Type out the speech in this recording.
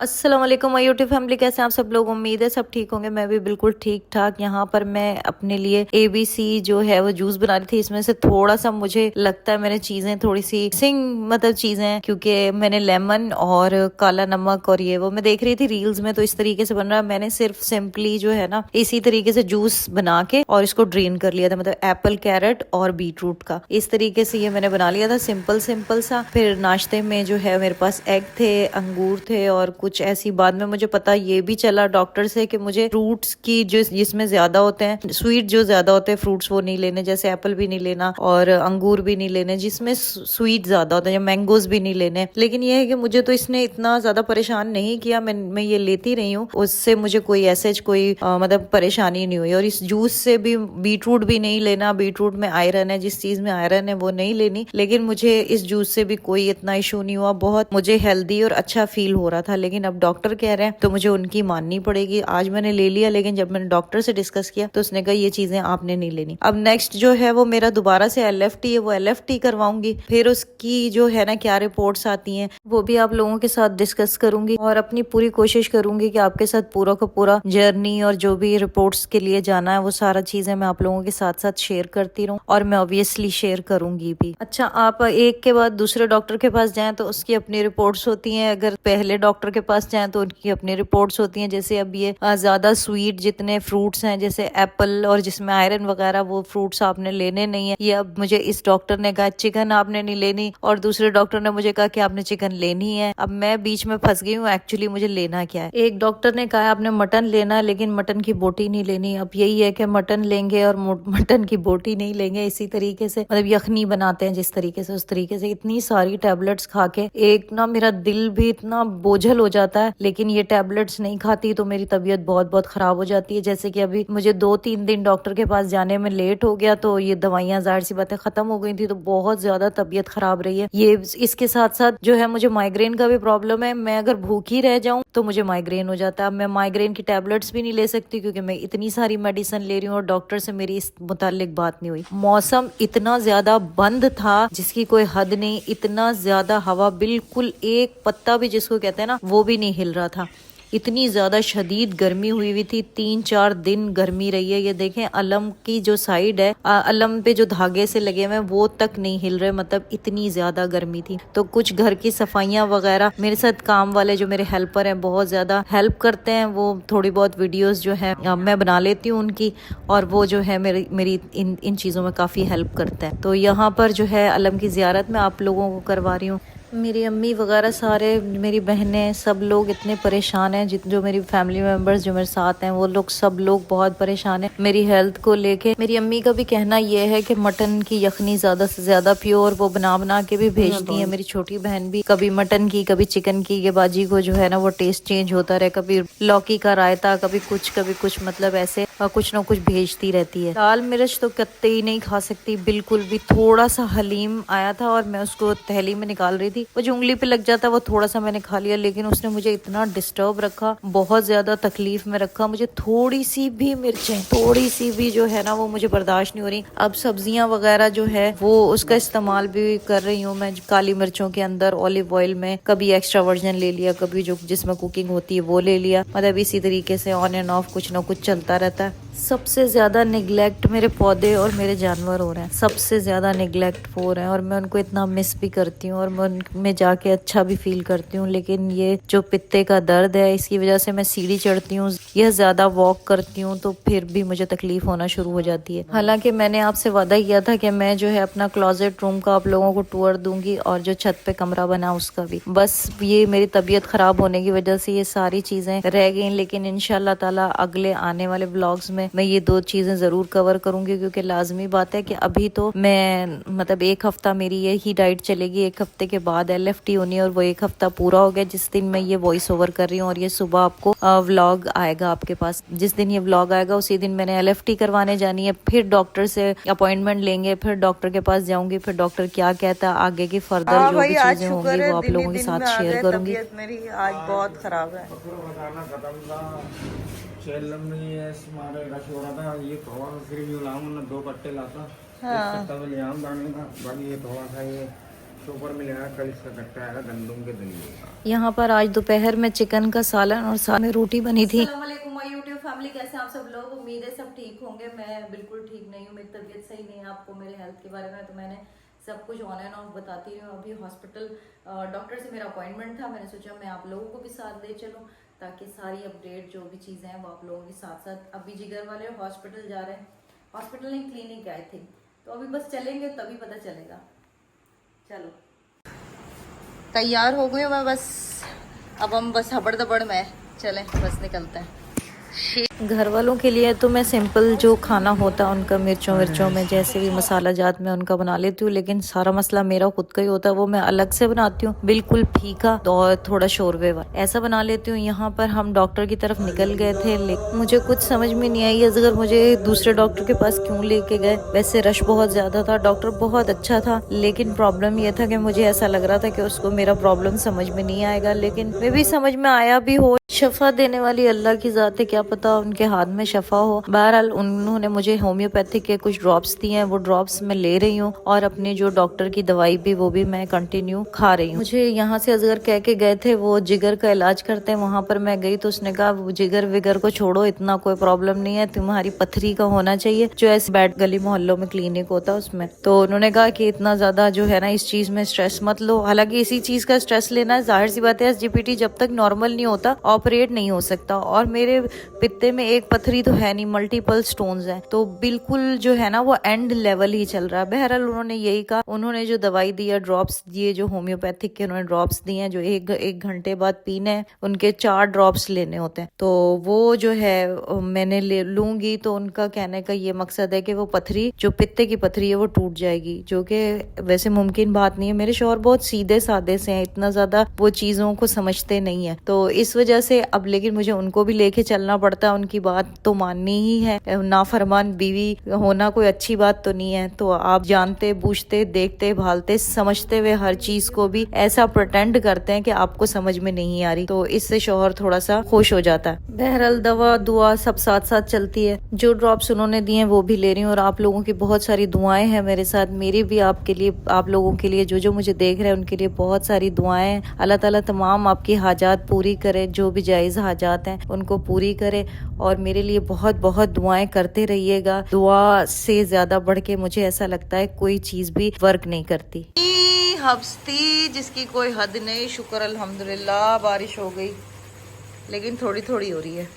अस्सलाम वालेकुम my YouTube family, कैसे हैं आप सब लोग। उम्मीद है सब ठीक होंगे। मैं भी बिल्कुल ठीक ठाक। यहाँ पर मैं अपने लिए ABC जो है वो जूस बना रही थी। इसमें से थोड़ा सा मुझे लगता है मैंने चीजें थोड़ी सी सिंग मतलब चीजें, क्योंकि मैंने लेमन और काला नमक और ये वो मैं देख रही थी रील्स में, तो इस तरीके से बन रहा है। मैंने सिर्फ सिंपली जो है ना इसी तरीके से जूस बना के और इसको ड्रेन कर लिया था, मतलब एप्पल कैरेट और बीटरूट का। इस तरीके से ये मैंने बना लिया था, सिंपल सिंपल सा। फिर नाश्ते में जो है मेरे पास एग थे, अंगूर थे और कुछ ऐसी। बाद में मुझे पता ये भी चला डॉक्टर से कि मुझे फ्रूट्स की जो जिसमें ज्यादा होते हैं स्वीट, जो ज्यादा होते हैं फ्रूट्स, वो नहीं लेने। जैसे एप्पल भी नहीं लेना और अंगूर भी नहीं लेने जिसमें स्वीट ज्यादा होते हैं, मैंगोज भी नहीं लेने। लेकिन ये है कि मुझे तो इसने इतना ज्यादा परेशान नहीं किया। मैं ये लेती रही हूँ, उससे मुझे कोई ऐसे कोई मतलब परेशानी नहीं हुई। और इस जूस से भी बीटरूट भी नहीं लेना, बीटरूट में आयरन है, जिस चीज में आयरन है वो नहीं लेनी। लेकिन मुझे इस जूस से भी कोई इतना इशू नहीं हुआ। बहुत मुझे हेल्दी और अच्छा फील हो रहा था। लेकिन अब डॉक्टर कह रहे हैं तो मुझे उनकी माननी पड़ेगी। आज मैंने ले लिया, लेकिन जब मैंने डॉक्टर से डिस्कस किया तो उसने कहा ये चीजें आपने नहीं लेनी। अब नेक्स्ट जो है वो मेरा दोबारा से LFT है, वो LFT करवाऊंगी। फिर उसकी जो है ना क्या रिपोर्ट्स आती हैं वो भी आप लोगों के साथ डिस्कस करूंगी और अपनी पूरी कोशिश करूंगी कि आपके साथ पूरा का पूरा जर्नी और जो भी रिपोर्ट्स के लिए जाना है वो सारा चीजें मैं आप लोगों के साथ साथ शेयर करती रहूं, और मैं ऑब्वियसली शेयर करूंगी भी। अच्छा, आप एक के बाद दूसरे डॉक्टर के पास जाएं तो उसकी अपनी रिपोर्ट्स होती हैं। अगर पहले डॉक्टर के पास जाएं तो उनकी अपनी रिपोर्ट्स होती हैं। जैसे अब ये ज्यादा स्वीट जितने फ्रूट्स हैं, जैसे एप्पल और जिसमें आयरन वगैरह, वो फ्रूट्स आपने लेने नहीं है। ये अब मुझे इस डॉक्टर ने कहा चिकन आपने नहीं लेनी, और दूसरे डॉक्टर ने मुझे कहा कि आपने चिकन लेनी है। अब मैं बीच में फंस गई हूँ एक्चुअली मुझे लेना क्या है। एक डॉक्टर ने कहा आपने मटन लेना, लेकिन मटन की बोटी नहीं लेनी। अब यही है कि मटन लेंगे और मटन की बोटी नहीं लेंगे। इसी तरीके से मतलब यखनी बनाते हैं जिस तरीके से, उस तरीके से। इतनी सारी टैबलेट्स खा के एक ना मेरा दिल भी इतना बोझल हो जाता है। लेकिन ये टैबलेट्स नहीं खाती तो मेरी तबीयत बहुत बहुत खराब हो जाती है। जैसे कि अभी मुझे 2-3 दिन डॉक्टर के पास जाने में लेट हो गया, तो ये दवाइयां जाहिर सी बातें खत्म हो गई थी, तो बहुत ज्यादा तबीयत खराब रही है। ये इसके साथ साथ जो है मुझे माइग्रेन का भी प्रॉब्लम है। मैं अगर भूखी रह जाऊं तो मुझे माइग्रेन हो जाता है। अब मैं माइग्रेन की टैबलेट्स भी नहीं ले सकती क्योंकि मैं इतनी सारी मेडिसिन ले रही हूँ, और डॉक्टर से मेरी इस मुतालिक बात नहीं हुई। मौसम इतना ज्यादा बंद था जिसकी कोई हद नहीं। इतना ज्यादा हवा, बिल्कुल एक पत्ता भी जिसको कहते हैं ना वो भी नहीं हिल रहा था। इतनी ज्यादा शदीद गर्मी हुई हुई थी। 3-4 दिन गर्मी रही है। ये देखें अलम की जो साइड है, अलम पे जो धागे से लगे हुए हैं वो तक नहीं हिल रहे, मतलब इतनी ज्यादा गर्मी थी। तो कुछ घर की सफाइयां वगैरह मेरे साथ काम वाले जो मेरे हेल्पर हैं बहुत ज्यादा हेल्प करते हैं। वो थोड़ी बहुत वीडियोस जो है मैं बना लेती हूँ उनकी, और वो जो है मेरी इन चीजों में काफी हेल्प करता है। तो यहाँ पर जो है अलम की जियारत मैं आप लोगों को करवा रही हूँ। मेरी अम्मी वगैरह सारे, मेरी बहनें, सब लोग इतने परेशान हैं। जो मेरी फैमिली मेंबर्स जो मेरे साथ हैं वो लोग सब लोग बहुत परेशान हैं मेरी हेल्थ को लेके। मेरी अम्मी का भी कहना ये है कि मटन की यखनी ज्यादा से ज्यादा प्योर वो बना बना के भी भेजती है। मेरी छोटी बहन भी कभी मटन की कभी चिकन की, ये बाजी को जो है ना वो टेस्ट चेंज होता रहे, कभी लौकी का रायता, कभी कुछ, मतलब ऐसे कुछ ना कुछ भेजती रहती है। लाल मिर्च तो कत्ते ही नहीं खा सकती बिल्कुल भी। थोड़ा सा हलीम आया था और मैं उसको तहली में निकाल रही थी, वो जो उंगली पे लग जाता वो थोड़ा सा मैंने खा लिया। लेकिन उसने मुझे इतना डिस्टर्ब रखा, बहुत ज्यादा तकलीफ में रखा। मुझे थोड़ी सी भी मिर्चें, थोड़ी सी भी जो है ना वो मुझे बर्दाश्त नहीं हो रही। अब सब्जियां वगैरह जो है वो उसका इस्तेमाल भी कर रही हूँ मैं, काली मिर्चों के अंदर ऑलिव ऑयल में। कभी एक्स्ट्रा वर्जन ले लिया, कभी जो जिसमें कुकिंग होती है वो ले लिया। मतलब इसी तरीके से ऑन एंड ऑफ कुछ ना कुछ चलता रहता है। सबसे ज्यादा निगलेक्ट मेरे पौधे और मेरे जानवर हो रहे हैं, सबसे ज्यादा निगलेक्ट हो रहे हैं, और मैं उनको इतना मिस भी करती हूँ और मैं उनमें जाके अच्छा भी फील करती हूँ। लेकिन ये जो पित्ते का दर्द है इसकी वजह से मैं सीढ़ी चढ़ती हूँ या ज्यादा वॉक करती हूँ तो फिर भी मुझे तकलीफ होना शुरू हो जाती है। हालांकि मैंने आपसे वादा किया था कि मैं जो है अपना क्लोजेट रूम का आप लोगों को टूर दूंगी, और जो छत पे कमरा बना उसका भी। बस ये मेरी तबीयत खराब होने की वजह से ये सारी चीजें रह गई। लेकिन इंशाल्लाह ताला अगले आने वाले व्लॉग्स में मैं ये 2 चीजें जरूर कवर करूंगी, क्योंकि लाजमी बात है कि अभी तो मैं मतलब 1 हफ्ता मेरी यही डाइट चलेगी। 1 हफ्ते के बाद LFT होनी है, और वो 1 हफ्ता पूरा हो गया जिस दिन मैं ये वॉइस ओवर कर रही हूँ। और ये सुबह आपको व्लॉग आएगा आपके पास। जिस दिन ये व्लॉग आएगा उसी दिन मैंने LFT करवाने जानी है। फिर डॉक्टर से अपॉइंटमेंट लेंगे, फिर डॉक्टर के पास जाऊंगी, फिर डॉक्टर क्या कहता है आगे की फर्दर जो भी चीजें होंगी वो आप लोगों के साथ शेयर करूंगी। मेरी आज बहुत खराब है। चैलम में ये हमारे रश हो रहा था, ये थोड़ा सिर्फ यूं लाऊं ना 2 कट्टे लाता। हाँ। एक कट्टा तो ले आऊं दाने का, बाकी ये थोड़ा सा ये सुपर मिलेगा, कल इसका कट्टा आएगा गंदम के दलिए का। यहाँ पर आज दोपहर में चिकन का सालन और साथ में रोटी बनी थी। अस्सलामुअलैकुम माय यूट्यूब फैमिली, कैसे हैं आप सब लोग। उम्मीद है सब ठीक होंगे। मैं बिल्कुल ठीक नहीं हूँ, मेरी तबीयत सही नहीं है। आपको मेरे हेल्थ के बारे में तो मैंने सब कुछ ऑन एंड ऑफ बताती हूँ। अभी हॉस्पिटल डॉक्टर से मेरा अपॉइंटमेंट था, मैंने सोचा मैं आप लोगों को भी साथ ले चलूँ ताकि सारी अपडेट जो भी चीज़ें हैं वो आप लोगों के साथ साथ। अभी जिगर वाले हॉस्पिटल जा रहे हैं, हॉस्पिटल नहीं क्लिनिक आए थे, तो अभी बस चलेंगे तभी पता चलेगा। चलो तैयार हो गई मैं बस, अब हम बस हबड़ दबड़ में चलें, बस निकलते हैं। घर वालों के लिए तो मैं सिंपल जो खाना होता है उनका मिर्चों में जैसे भी मसाला जात में उनका बना लेती हूँ, लेकिन सारा मसला मेरा खुद का ही होता है। वो मैं अलग से बनाती हूँ, बिल्कुल फीका और थोड़ा शोरवे वाला ऐसा बना लेती हूँ। यहाँ पर हम डॉक्टर की तरफ निकल गए थे, लेकिन मुझे कुछ समझ में नहीं आई अगर मुझे दूसरे डॉक्टर के पास क्यों लेके गए। वैसे रश बहुत ज्यादा था, डॉक्टर बहुत अच्छा था, लेकिन प्रॉब्लम ये था कि मुझे ऐसा लग रहा था कि उसको मेरा प्रॉब्लम समझ में नहीं आएगा, लेकिन मे भी समझ में आया भी हो। शफा देने वाली अल्लाह की जात है, क्या पता उनके हाथ में शफा हो। बहरहाल उन्होंने मुझे होम्योपैथिक के कुछ ड्रॉप्स दिए हैं, वो ड्रॉप्स मैं ले रही हूँ और अपनी जो डॉक्टर की दवाई भी वो भी मैं कंटिन्यू खा रही हूँ। मुझे यहाँ से अजगर कह के गए थे वो जिगर का इलाज करते हैं, वहां पर मैं गई तो उसने कहा वो जिगर विगर को छोड़ो, इतना कोई प्रॉब्लम नहीं है, तुम्हारी पथरी का होना चाहिए, जो ऐसे बैठ गली मोहल्लों में क्लिनिक होता है उसमें। तो उन्होंने कहा कि इतना ज्यादा जो है ना इस चीज में स्ट्रेस मत लो। हालांकि इसी चीज का स्ट्रेस लेना है, जाहिर सी बात है एसजीपीटी जब तक नॉर्मल नहीं होता ऑपरेट नहीं हो सकता। और मेरे पित्ते में एक पथरी तो है नहीं, मल्टीपल स्टोन्स हैं, तो बिल्कुल जो है ना वो एंड लेवल ही चल रहा है। बहरहाल उन्होंने यही कहा, उन्होंने जो दवाई दी है, ड्रॉप्स दिए जो होम्योपैथिक के, उन्होंने ड्रॉप्स दिए हैं जो एक घंटे बाद पीने हैं, उनके 4 ड्रॉप्स लेने होते हैं। तो वो जो है मैंने ले लूंगी, तो उनका कहने का ये मकसद है कि वो पथरी जो पित्ते की पथरी है वो टूट जाएगी, जो कि वैसे मुमकिन बात नहीं है। मेरे शौहर बहुत सीधे साधे से हैं, इतना ज्यादा वो चीजों को समझते नहीं है, तो इस वजह से अब लेकिन मुझे उनको भी लेके चलना पड़ता है, उनकी बात तो माननी ही है। नाफरमान बीवी होना कोई अच्छी बात तो नहीं है। तो आप जानते बूझते देखते भालते समझते हुए हर चीज को भी ऐसा प्रिटेंड करते हैं कि आपको समझ में नहीं आ रही, तो इससे शौहर थोड़ा सा खुश हो जाता है। बहरहाल दवा दुआ सब साथ साथ चलती है। जो ड्रॉप्स उन्होंने दिए हैं वो भी ले रही हूँ, और आप लोगों की बहुत सारी दुआएं हैं मेरे साथ, मेरी भी आपके लिए, आप लोगों के लिए, जो मुझे देख रहे हैं उनके लिए बहुत सारी दुआएं हैं। अल्लाह ताला तमाम आपकी हाजात पूरी करे, जो भी जायज हाजात हैं उनको पूरी करे, और मेरे लिए बहुत बहुत दुआएं करते रहिएगा। दुआ से ज्यादा बढ़ के मुझे ऐसा लगता है कोई चीज भी वर्क नहीं करती। हफ्ती जिसकी कोई हद नहीं, शुक्र अल्हम्दुलिल्लाह बारिश हो गई, लेकिन थोड़ी थोड़ी हो रही है।